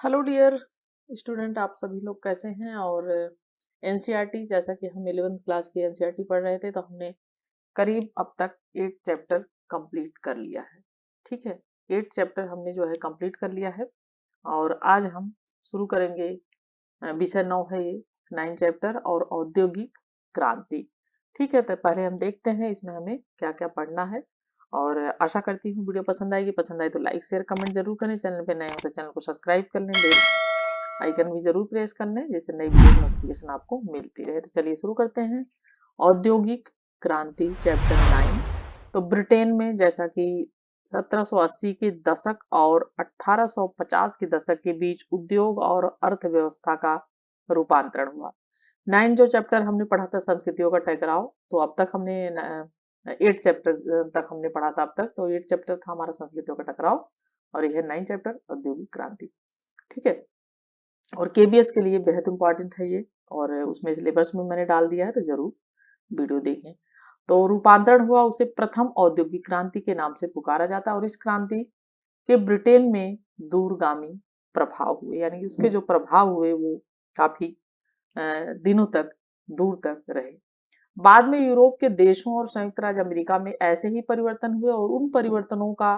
Hello dear student, आप सभी लोग कैसे हैं। और एनसीईआरटी, जैसा कि हम 11th क्लास की एनसीईआरटी पढ़ रहे थे, तो हमने करीब अब तक 8 चैप्टर कंप्लीट कर लिया है। ठीक है, 8 चैप्टर हमने जो है कंप्लीट कर लिया है। और आज हम शुरू करेंगे विषय 9 है ये, 9 चैप्टर और औद्योगिक क्रांति। ठीक है, तो पहले हम देखते हैं इसमें हमें क्या क्या पढ़ना है। और आशा करती हूँ वीडियो पसंद आएगी। पसंद आए तो लाइक शेयर कमेंट जरूर करें। चैनल पे नए हो तो चैनल को सब्सक्राइब कर लें, बेल आइकन भी जरूर प्रेस कर लें, जिससे नई वीडियो की नोटिफिकेशन आपको मिलती रहे। तो चलिए शुरू करते हैं। औद्योगिक क्रांति चैप्टर 9। तो ब्रिटेन में, जैसा कि 1780 के दशक और 1850 के दशक के बीच उद्योग और अर्थव्यवस्था का रूपांतरण हुआ। 9 जो चैप्टर हमने पढ़ा था संस्कृतियों का टकराव, तो अब तक हमने 8 चैप्टर तक हमने पढ़ा था अब तक। तो 8 चैप्टर था हमारा संस्कृतियों का टकराव, और यह 9 चैप्टर औद्योगिक क्रांति। ठीक है, और केबीएस के लिए बेहद इंपॉर्टेंट है ये, और उसमें सिलेबस में मैंने डाल दिया है, तो जरूर वीडियो देखें। तो रूपांतरण हुआ, उसे प्रथम औद्योगिक क्रांति के नाम से पुकारा जाता है। और इस क्रांति के ब्रिटेन में दूरगामी प्रभाव हुए, यानी कि उसके जो प्रभाव हुए वो काफी दिनों तक, दूर तक रहे। बाद में यूरोप के देशों और संयुक्त राज्य अमेरिका में ऐसे ही परिवर्तन हुए, और उन परिवर्तनों का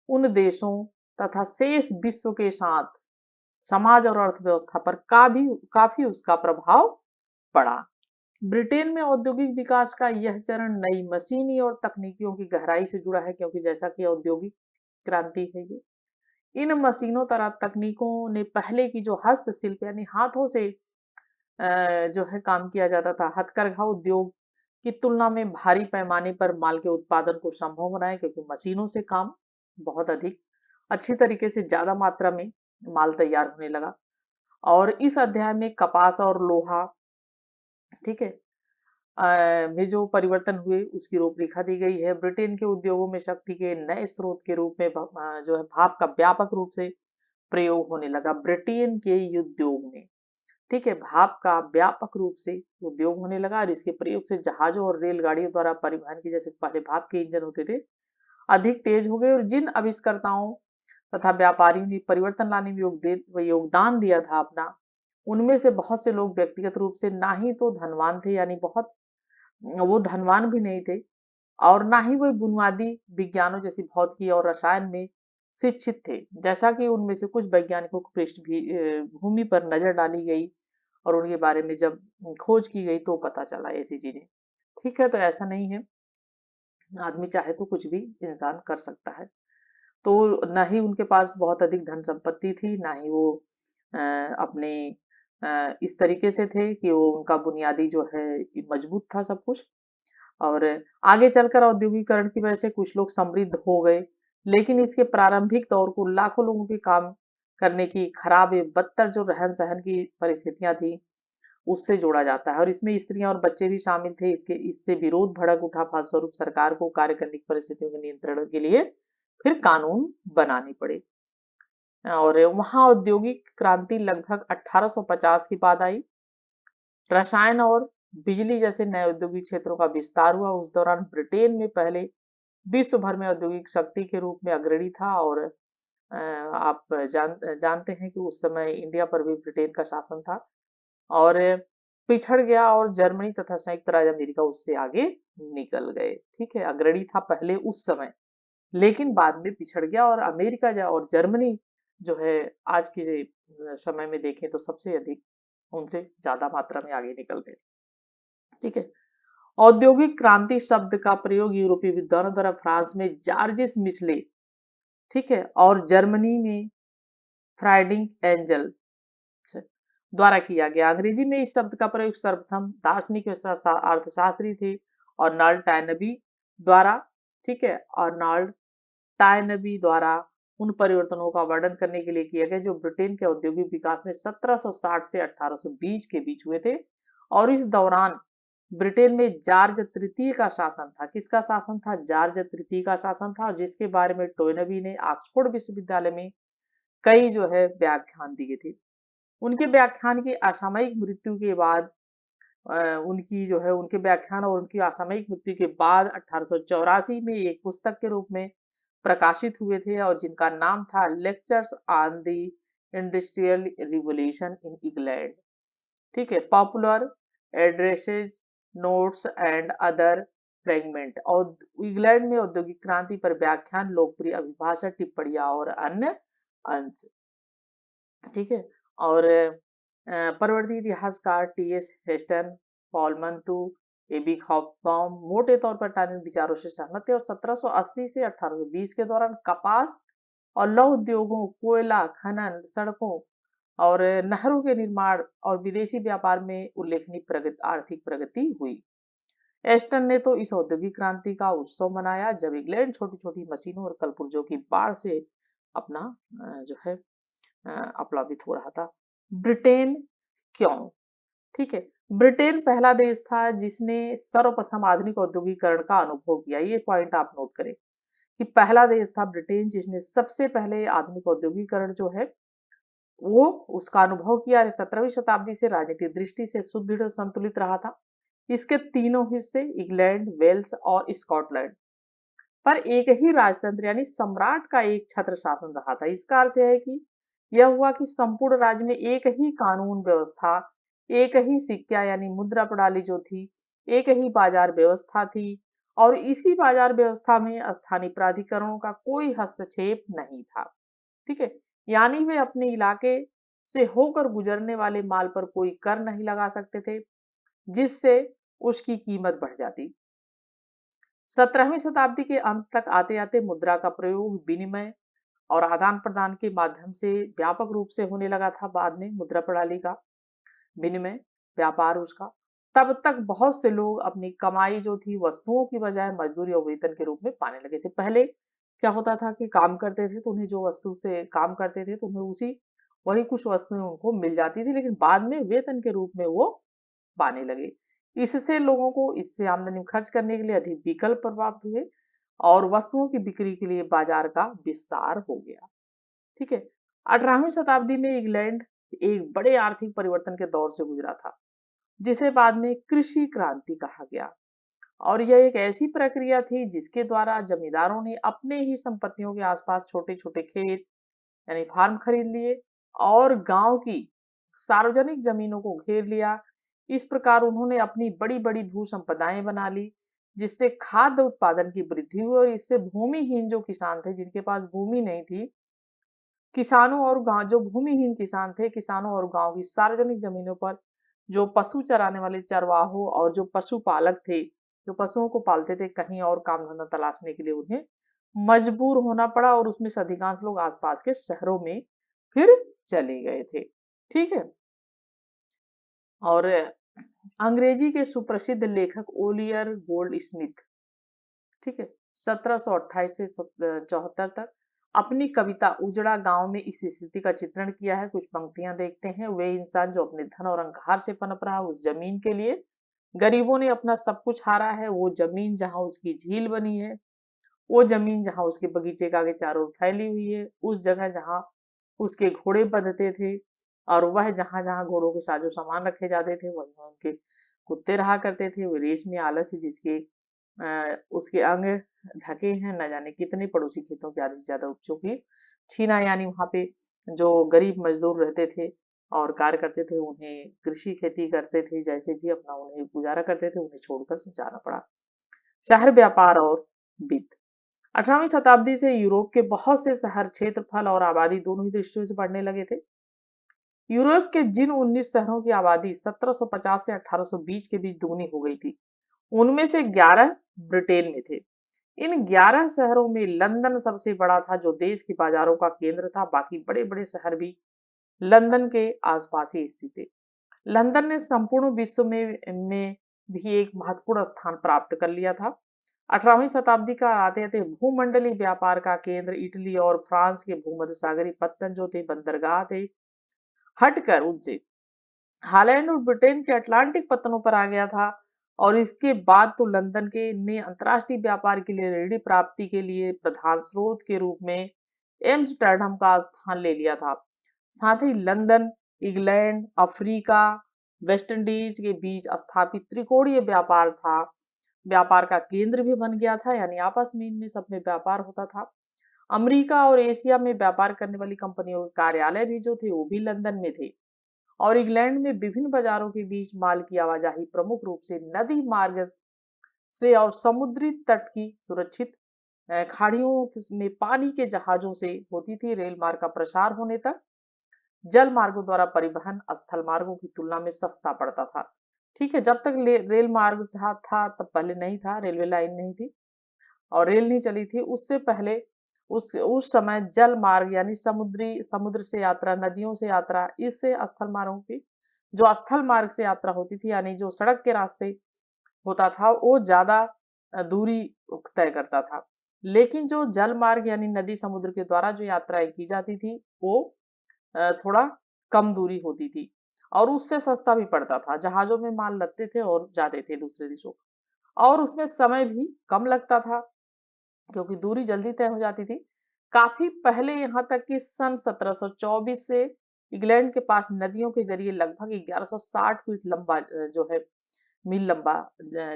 उन देशों तथा शेष विश्व के साथ समाज और अर्थव्यवस्था पर काफी उसका प्रभाव पड़ा। ब्रिटेन में औद्योगिक विकास का यह चरण नई मशीनी और तकनीकियों की गहराई से जुड़ा है, क्योंकि जैसा कि औद्योगिक क्रांति है ये, इन मशीनों तरह तकनीकों ने पहले की जो हस्तशिल्प यानी हाथों से जो है काम किया जाता था, हथकरघा उद्योग की तुलना में भारी पैमाने पर माल के उत्पादन को संभव बनाया, क्योंकि मशीनों से काम बहुत अधिक अच्छी तरीके से ज्यादा मात्रा में माल तैयार होने लगा। और इस अध्याय में कपास और लोहा, ठीक है, में जो परिवर्तन हुए उसकी रूपरेखा दी गई है। ब्रिटेन के उद्योगों में शक्ति के नए स्रोत के रूप में जो है भाप का व्यापक रूप से प्रयोग होने लगा ब्रिटेन के उद्योग में। ठीक है, भाप का व्यापक रूप से उद्योग होने लगा, और इसके प्रयोग से जहाजों और रेलगाड़ियों द्वारा परिवहन की, जैसे पहले भाप के इंजन होते थे, अधिक तेज हो गए। और जिन आविष्कर्ताओं तथा व्यापारियों ने परिवर्तन लाने में योगदान दिया था अपना, उनमें से बहुत से लोग व्यक्तिगत रूप से ना ही तो धनवान थे, यानी बहुत वो धनवान भी नहीं थे, और ना ही वो बुनियादी विज्ञानों जैसी भौतिकी और रसायन में शिक्षित थे। जैसा कि उनमें से कुछ वैज्ञानिकों को भूमि पर नजर डाली गई, और उनके बारे में जब खोज की गई तो पता चला ऐसी चीजें। ठीक है, तो ऐसा नहीं है, आदमी चाहे तो कुछ भी इंसान कर सकता है। तो ना ही उनके पास बहुत अधिक धन संपत्ति थी, ना ही वो अपने इस तरीके से थे कि वो उनका बुनियादी जो है मजबूत था सब कुछ। और आगे चलकर औद्योगिकरण की वजह से कुछ लोग समृद्ध हो गए, लेकिन इसके प्रारंभिक दौर को लाखों लोगों के काम करने की खराब एवं बदतर जो रहन सहन की परिस्थितियां थी उससे जोड़ा जाता है। और इसमें स्त्रियां और बच्चे भी शामिल थे। इससे विरोध भड़क उठा, फलस्वरूप सरकार को कार्य करने की परिस्थितियों के नियंत्रण के लिए फिर कानून बनाने पड़े। और वहां औद्योगिक क्रांति लगभग 1850 के बाद आई। रसायन और बिजली जैसे नए औद्योगिक क्षेत्रों का विस्तार हुआ। उस दौरान ब्रिटेन में पहले विश्व भर में औद्योगिक शक्ति के रूप में अग्रणी था। और आप जानते हैं कि उस समय इंडिया पर भी ब्रिटेन का शासन था, और पिछड़ गया, और जर्मनी तथा संयुक्त राज्य अमेरिका उससे आगे निकल गए। ठीक है, अग्रणी था पहले उस समय, लेकिन बाद में पिछड़ गया, और अमेरिका और जर्मनी जो है आज के समय में देखें तो सबसे अधिक उनसे ज्यादा मात्रा में आगे निकल गए। ठीक है, औद्योगिक क्रांति शब्द का प्रयोग यूरोपीय विद्वानों द्वारा फ्रांस में जॉर्जिस मिशले, ठीक है, और जर्मनी में फ्राइडिंग एंजल द्वारा किया गया। अंग्रेजी में इस शब्द का प्रयोग सर्वप्रथम दार्शनिक अर्थशास्त्री थे अर्नल्ड टॉयनबी द्वारा, ठीक है, अर्नल्ड टॉयनबी द्वारा उन परिवर्तनों का वर्णन करने के लिए किया गया जो ब्रिटेन के औद्योगिक विकास में 1760 से 1820 के बीच हुए थे। और इस दौरान ब्रिटेन में जॉर्ज तृतीय का शासन था। किसका शासन था? जॉर्ज तृतीय का शासन था, और जिसके बारे में टोयनबी ने ऑक्सफोर्ड विश्वविद्यालय में कई जो है व्याख्यान दिए थे। उनके व्याख्यान की असामयिक मृत्यु के बाद उनकी जो है उनके व्याख्यान और उनकी असामयिक मृत्यु के बाद 1884 में एक पुस्तक के रूप में प्रकाशित हुए थे, और जिनका नाम था lectures on the industrial revolution in England. ठीक है, popular addresses, notes and other fragment. और इंग्लैंड में औद्योगिक क्रांति पर व्याख्यान, लोकप्रिय अभिभाषण, टिप्पणियां और अन्य अंश। ठीक है, और परवर्ती इतिहासकार टी.एस. हेस्टन, पॉल मंतू, एबी हॉफबाउम मोटे तौर पर टानिन विचारों से सहमत थे और 1780 से 1820 के दौरान कपास और लौह उद्योगों, कोयला खनन, सड़कों और नहरों के निर्माण और विदेशी व्यापार में उल्लेखनीय आर्थिक प्रगति हुई। एस्टन ने तो इस औद्योगिक क्रांति का उत्सव मनाया जब इंग्लैंड छोटी छोटी मशीनों और कलपुर्जों की बाढ़ से अपना जो है अप्लावित हो रहा था। ब्रिटेन क्यों? ठीक है, ब्रिटेन पहला देश था जिसने सर्वप्रथम आधुनिक औद्योगिकरण का अनुभव किया। ये पॉइंट आप नोट करें कि पहला देश था ब्रिटेन जिसने सबसे पहले आधुनिक औद्योगिकरण जो है वो उसका अनुभव किया। 17वीं शताब्दी से राजनीतिक दृष्टि से सुदृढ़ और संतुलित रहा था। इसके तीनों हिस्से इंग्लैंड, वेल्स और स्कॉटलैंड पर एक ही राजतंत्र यानी सम्राट का एक छत्र शासन रहा था। इसका अर्थ है कि यह हुआ कि संपूर्ण राज्य में एक ही कानून व्यवस्था, एक ही सिक्का यानी मुद्रा प्रणाली जो थी, एक ही बाजार व्यवस्था थी और इसी बाजार व्यवस्था में स्थानीय प्राधिकरणों का कोई हस्तक्षेप नहीं था। ठीक है, यानी वे अपने इलाके से होकर गुजरने वाले माल पर कोई कर नहीं लगा सकते थे जिससे उसकी कीमत बढ़ जाती। 17वीं शताब्दी के अंत तक आते आते मुद्रा का प्रयोग विनिमय और आदान प्रदान के माध्यम से व्यापक रूप से होने लगा था। बाद में मुद्रा प्रणाली का विनिमय, व्यापार उसका, तब तक बहुत से लोग अपनी कमाई जो थी वस्तुओं की बजाय मजदूरी और वेतन के रूप में पाने लगे थे। पहले क्या होता था कि काम करते थे तो उन्हें जो वस्तु से काम करते थे तो उन्हें उसी वही कुछ वस्तुएं उनको मिल जाती थी, लेकिन बाद में वेतन के रूप में वो पाने लगे। इससे लोगों को इससे आमदनी खर्च करने के लिए अधिक विकल्प प्राप्त हुए और वस्तुओं की बिक्री के लिए बाजार का विस्तार हो गया। ठीक है, 18वीं शताब्दी में इंग्लैंड एक बड़े आर्थिक परिवर्तन के दौर से गुजरा था जिसे बाद में कृषि क्रांति कहा गया। और यह एक ऐसी प्रक्रिया थी जिसके द्वारा जमींदारों ने अपने ही संपत्तियों के आसपास छोटे छोटे खेत यानी फार्म खरीद लिए और गांव की सार्वजनिक जमीनों को घेर लिया। इस प्रकार उन्होंने अपनी बड़ी बड़ी भू संपदाएं बना ली जिससे खाद्य उत्पादन की वृद्धि हुई और इससे भूमिहीन जो किसान थे जिनके पास भूमि नहीं थी, किसानों और गांव जो भूमिहीन किसान थे, किसानों और गांव की सार्वजनिक जमीनों पर जो पशु चराने वाले चरवाहों और जो पशुपालक थे जो पशुओं को पालते थे, कहीं और काम धंधा तलाशने के लिए उन्हें मजबूर होना पड़ा और उसमें से अधिकांश लोग आसपास के शहरों में फिर चले गए थे। ठीक है, और अंग्रेजी के सुप्रसिद्ध लेखक ओलियर गोल्ड स्मिथ, ठीक है, 1728 से 74 तक अपनी कविता उजड़ा गांव में इस स्थिति का चित्रण किया है। कुछ पंक्तियां देखते हैं। वे इंसान जो अपने धन और अहंकार से पनप रहा उस जमीन के लिए, गरीबों ने अपना सब कुछ हारा है। वो जमीन जहां उसकी झील बनी है, वो जमीन जहां उसके बगीचे के आगे चारों ओर फैली हुई है, उस जगह जहां उसके घोड़े बंधते थे और वह जहां जहां घोड़ों के साजो सामान रखे जाते थे वहीं उनके कुत्ते रहा करते थे। वो रेशमी आलस्य जिसके उसके अंग ढके हैं न जाने कितने पड़ोसी खेतों के आधे से ज्यादा उपजों की छीना, यानी वहां पे जो गरीब मजदूर रहते थे और कार्य करते थे उन्हें कृषि खेती करते थे जैसे भी अपना उन्हें गुजारा करते थे, उन्हें छोड़कर जाना पड़ा। शहर व्यापार और वित्त। 18वीं शताब्दी से यूरोप के बहुत से शहर क्षेत्रफल और आबादी दोनों ही दृष्टियों से बढ़ने लगे थे। यूरोप के जिन 19 शहरों की आबादी 1750 से 1820 के बीच दुगनी हो गई थी, उनमें से 11 ब्रिटेन में थे। इन 11 शहरों में लंदन सबसे बड़ा था जो देश के बाजारों का केंद्र था। बाकी बड़े बड़े शहर भी लंदन के आसपास ही स्थित थे। लंदन ने संपूर्ण विश्व में भी एक महत्वपूर्ण स्थान प्राप्त कर लिया था। 18वीं शताब्दी का आते आते भूमंडलीय व्यापार का केंद्र इटली और फ्रांस के भूमध्य सागरीय पत्तन जो थे बंदरगाह थे, हटकर उनसे हालैंड और ब्रिटेन के अटलांटिक पत्तनों पर आ गया था। और इसके बाद तो लंदन के ने अंतरराष्ट्रीय व्यापार के लिए ऋण प्राप्ति के लिए प्रधान स्रोत के रूप में एम्स्टर्डम का स्थान ले लिया था। साथ ही London England, Africa, West Indies के बीच स्थापित त्रिकोणीय व्यापार का केंद्र भी बन गया था, यानी आपस में इनमें सब में व्यापार होता था। अमेरिका और एशिया में व्यापार करने वाली कंपनियों के कार्यालय भी जो थे वो भी लंदन में थे। और इंग्लैंड में विभिन्न बाजारों के बीच माल की आवाजाही प्रमुख रूप से नदी मार्ग से और समुद्री तट की सुरक्षित खाड़ियों में पानी के जहाजों से होती थी। रेल मार्ग का प्रसार होने तक जल मार्गों द्वारा परिवहन स्थल मार्गों की तुलना में सस्ता पड़ता था। ठीक है, जब तक रेल मार्ग था तब पहले नहीं था, रेलवे लाइन नहीं थी और रेल नहीं चली थी। उससे पहले उस समय जल मार्ग यानी समुद्र से यात्रा, नदियों से यात्रा, इससे स्थल मार्गों की जो स्थल मार्ग से यात्रा होती थी यानी जो सड़क के रास्ते होता था वो ज्यादा दूरी तय करता था। लेकिन जो जल मार्ग यानी नदी समुद्र के द्वारा जो यात्राएं की जाती थी वो थोड़ा कम दूरी होती थी और उससे सस्ता भी पड़ता था। जहाजों में माल लगते थे और जाते थे दूसरे देशों, और उसमें समय भी कम लगता था क्योंकि दूरी जल्दी तय हो जाती थी। काफी पहले यहाँ तक कि सन 1724 से इंग्लैंड के पास नदियों के जरिए लगभग 1160 फीट लंबा जो है मील लंबा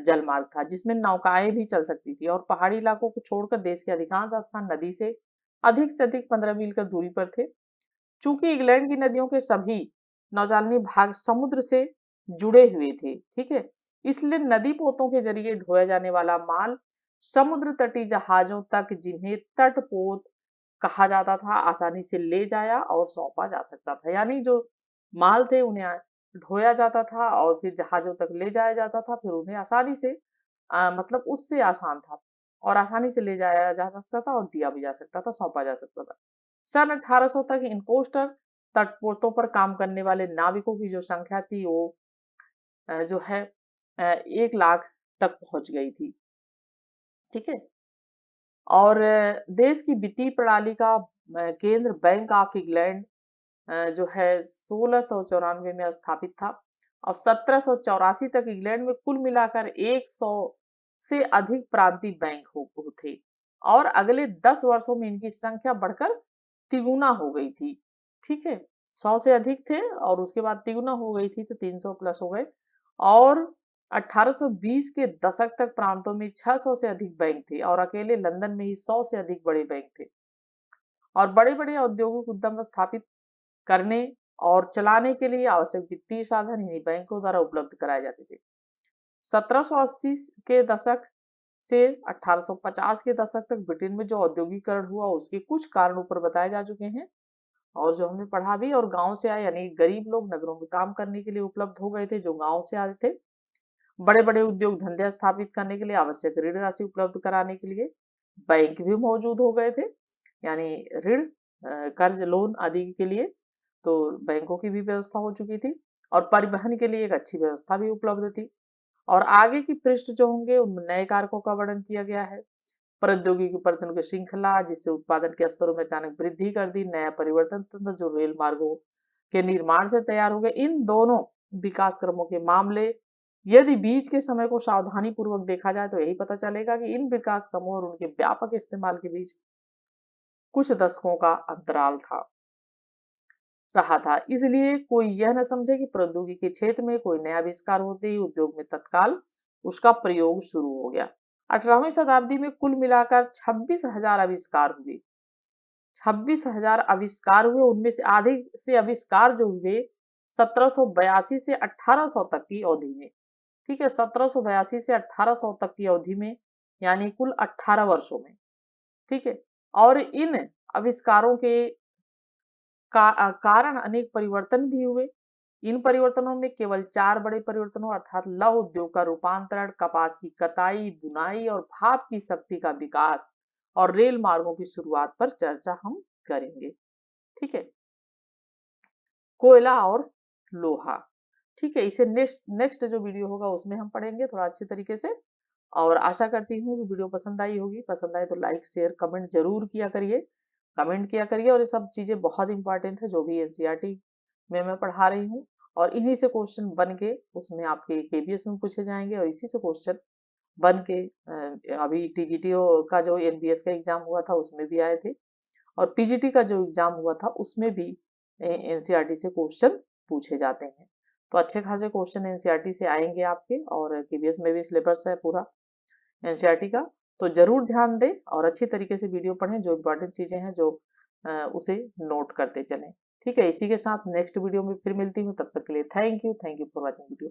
जल मार्ग था, जिसमें नौकाएं भी चल सकती थी और पहाड़ी इलाकों को छोड़कर देश के अधिकांश स्थान नदी से अधिक 15 मील की दूरी पर थे। चूंकि इंग्लैंड की नदियों के सभी नौचालनी भाग समुद्र से जुड़े हुए थे, ठीक है, इसलिए नदी पोतों के जरिए ढोया जाने वाला माल समुद्र तटी जहाजों तक, जिन्हें तटपोत कहा जाता था, आसानी से ले जाया और सौंपा जा सकता था। यानी जो माल थे उन्हें ढोया जाता था और फिर जहाजों तक ले जाया जाता था, फिर उन्हें आसानी से मतलब उससे आसान था और आसानी से ले जाया जा सकता था और दिया भी जा सकता था, सौंपा जा सकता था। सन 1800 तक इन कोस्टल तटपोतों पर काम करने वाले नाविकों की जो संख्या थी वो जो है 1 लाख तक पहुंच गई थी। ठीक है, और देश की वित्तीय प्रणाली का केंद्र बैंक ऑफ इंग्लैंड जो है 1694 में स्थापित था और 1784 तक इंग्लैंड में कुल मिलाकर 100 से अधिक प्रांतीय बैंक हो थे और अगले 10 वर्षों में इनकी संख्या बढ़कर तिगुना हो गई थी। ठीक है, 100 से अधिक थे और उसके बाद तिगुना हो गई थी तो 300 प्लस हो गए और 1820 के दशक तक प्रांतों में 600 से अधिक बैंक थे और अकेले लंदन में ही 100 से अधिक बड़े बैंक थे और बड़े बड़े औद्योगिक उद्यम स्थापित करने और चलाने के लिए आवश्यक वित्तीय साधन इन्हीं बैंकों द्वारा उपलब्ध कराए जाते थे। 1780 के दशक से 1850 के दशक तक ब्रिटेन में जो औद्योगिकरण हुआ उसके कुछ कारण ऊपर बताए जा चुके हैं और जो हमने पढ़ा भी। और गांव से आए यानी गरीब लोग नगरों में काम करने के लिए उपलब्ध हो गए थे जो गांव से आए थे। बड़े बड़े उद्योग धंधे स्थापित करने के लिए आवश्यक ऋण राशि उपलब्ध कराने के लिए बैंक भी मौजूद हो गए थे, यानी ऋण कर्ज लोन आदि के लिए तो बैंकों की भी व्यवस्था हो चुकी थी और परिवहन के लिए एक अच्छी व्यवस्था भी उपलब्ध थी। और आगे की पृष्ठ जो होंगे उनमें नए कारकों का वर्णन किया गया है। प्रौद्योगिकी परिवर्तन की श्रृंखला जिससे उत्पादन के स्तरों में अचानक वृद्धि कर दी, नया परिवर्तन तंत्र जो रेल मार्गों के निर्माण से तैयार हो गए। इन दोनों विकास क्रमों के मामले यदि बीच के समय को सावधानी पूर्वक देखा जाए तो यही पता चलेगा कि इन विकास क्रमों और उनके व्यापक इस्तेमाल के बीच कुछ दशकों का अंतराल रहा था। इसलिए कोई यह न समझे कि प्रौद्योगिकी के क्षेत्र में कोई नया आविष्कार होते ही उद्योग में तत्काल उसका प्रयोग शुरू हो गया। 18वीं शताब्दी में कुल मिलाकर 26,000 आविष्कार हुए। 26,000 आविष्कार हुए, उनमें से आधे से आविष्कार जो हुए 1782 से 1800 तक की अवधि में। ठीक है, 1782 से 1800 तक की अवधि में यानी कुल 18 वर्षों में। ठीक है, और इन आविष्कारों के कारण अनेक परिवर्तन भी हुए। इन परिवर्तनों में केवल 4 बड़े परिवर्तनों अर्थात लौह उद्योग का रूपांतरण, कपास की कटाई, बुनाई और भाप की शक्ति का विकास और रेल मार्गों की शुरुआत पर चर्चा हम करेंगे। ठीक है, कोयला और लोहा। ठीक है, इसे नेक्स्ट नेक्स्ट जो वीडियो होगा उसमें हम पढ़ेंगे थोड़ा अच्छे तरीके से। और आशा करती हूँ कि वीडियो पसंद आई होगी। पसंद आए तो लाइक शेयर कमेंट जरूर किया करिए, कमेंट किया करिए। और ये सब चीजें बहुत इंपॉर्टेंट है जो भी एनसीईआरटी में मैं पढ़ा रही हूँ और इन्हीं से क्वेश्चन बन के उसमें आपके केबीएस में पूछे जाएंगे और इसी से क्वेश्चन बन के अभी टीजीटीओ का जो एनबीएस का एग्जाम हुआ था उसमें भी आए थे और पीजीटी का जो एग्जाम हुआ था उसमें भी एनसीईआरटी से क्वेश्चन पूछे जाते हैं। तो अच्छे खासे क्वेश्चन एनसीईआरटी से आएंगे आपके और केबीएस में भी सिलेबस है पूरा एनसीईआरटी का। तो जरूर ध्यान दें और अच्छी तरीके से वीडियो पढ़ें, जो इम्पोर्टेंट चीजें हैं जो उसे नोट करते चलें। ठीक है, इसी के साथ नेक्स्ट वीडियो में फिर मिलती हूँ, तब तक के लिए thank you for watching video.